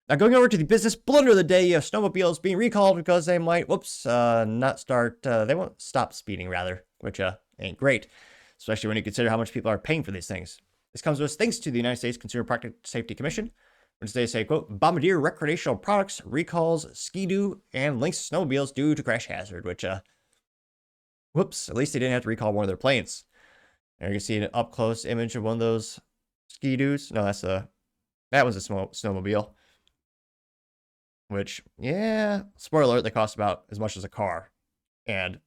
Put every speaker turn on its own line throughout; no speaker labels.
Now going over to the business blunder of the day, you have snowmobiles being recalled because they might, not start, they won't stop speeding rather, which ain't great, especially when you consider how much people are paying for these things. This comes to us thanks to the United States Consumer Product Safety Commission, which they say, quote, Bombardier Recreational Products recalls Ski-Doo and Lynx snowmobiles due to crash hazard, which, at least they didn't have to recall one of their planes. There you can see an up-close image of one of those Ski-Doos. No, that was a snowmobile. Which, yeah, spoiler alert, they cost about as much as a car. And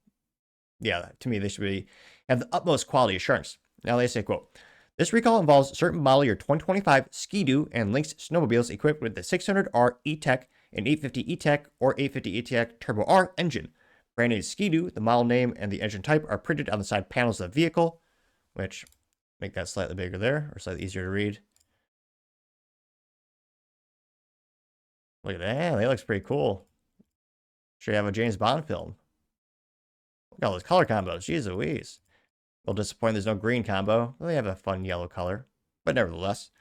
yeah, to me, they should have the utmost quality assurance. Now they say, quote, this recall involves certain model year 2025 Ski-Doo and Lynx snowmobiles equipped with the 600R E-Tech and 850 E-Tech or 850 E-Tech Turbo R engine. Branded Ski-Doo, the model name and the engine type are printed on the side panels of the vehicle, which make that slightly bigger there, or slightly easier to read. Look at that. That looks pretty cool. Should have a James Bond film. Look at all those color combos. Jeez Louise. A little disappointed there's no green combo. Well, they have a fun yellow color. But nevertheless,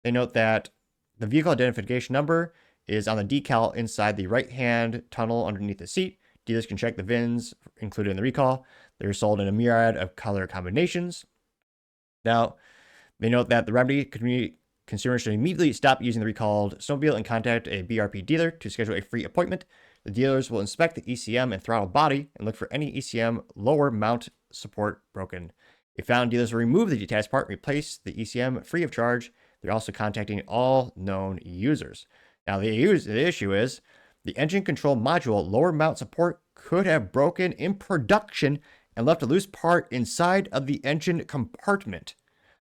they note that the vehicle identification number is on the decal inside the right-hand tunnel underneath the seat. Dealers can check the VINs included in the recall. They're sold in a myriad of color combinations. Now, they note that the remedy consumers should immediately stop using the recalled snowmobile and contact a BRP dealer to schedule a free appointment. The dealers will inspect the ECM and throttle body and look for any ECM lower mount support broken. If found, dealers will remove the detached part and replace the ECM free of charge. They're also contacting all known users. Now, the issue is the engine control module lower mount support could have broken in production and left a loose part inside of the engine compartment,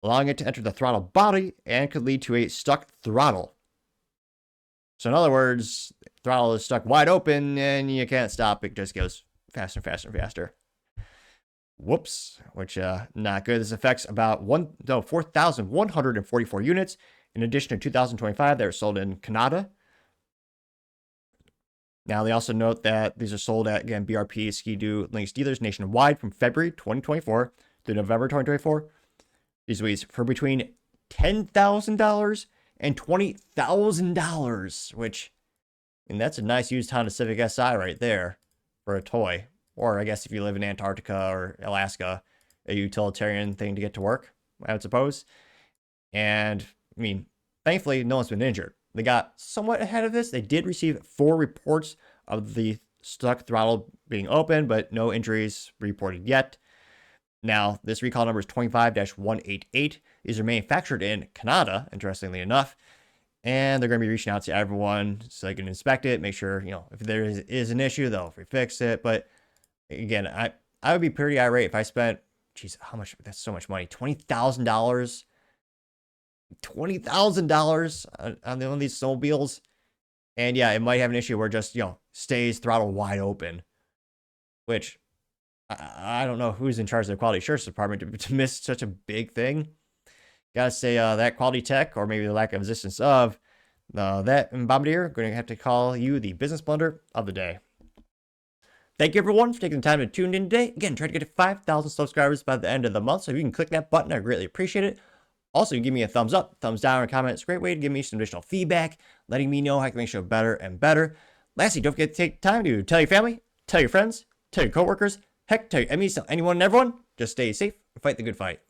allowing it to enter the throttle body and could lead to a stuck throttle. So in other words, throttle is stuck wide open and you can't stop. It just goes faster and faster and faster. Whoops, which not good. This affects about 4,144 units in addition to 2,025 that are sold in Canada. Now, they also note that these are sold at, again, BRP, Ski-Doo, Lynx dealers nationwide from February 2024 to November 2024. These weeks for between $10,000 and $20,000, which, and that's a nice used Honda Civic Si right there for a toy. Or I guess if you live in Antarctica or Alaska, a utilitarian thing to get to work, I would suppose. And I mean, thankfully, no one's been injured. They got somewhat ahead of this. They did receive 4 reports of the stuck throttle being open, but no injuries reported yet. Now, this recall number is 25-188. These are manufactured in Canada, interestingly enough. And they're going to be reaching out to everyone so they can inspect it, make sure, if there is an issue, they'll fix it. But again, I would be pretty irate if I spent, geez, how much? That's so much money. $20,000. $20,000 on one of these snowmobiles. And yeah, it might have an issue where it just, stays throttle wide open. Which, I don't know who's in charge of the quality assurance department to miss such a big thing. Gotta say, that quality tech, or maybe the lack of existence of that Bombardier, going to have to call you the business blunder of the day. Thank you, everyone, for taking the time to tune in today. Again, try to get to 5,000 subscribers by the end of the month. So if you can click that button, I greatly appreciate it. Also, give me a thumbs up, thumbs down, or a comment. It's a great way to give me some additional feedback, letting me know how I can make the show better and better. Lastly, don't forget to take time to tell your family, tell your friends, tell your coworkers, heck, tell your enemies, tell anyone and everyone. Just stay safe and fight the good fight.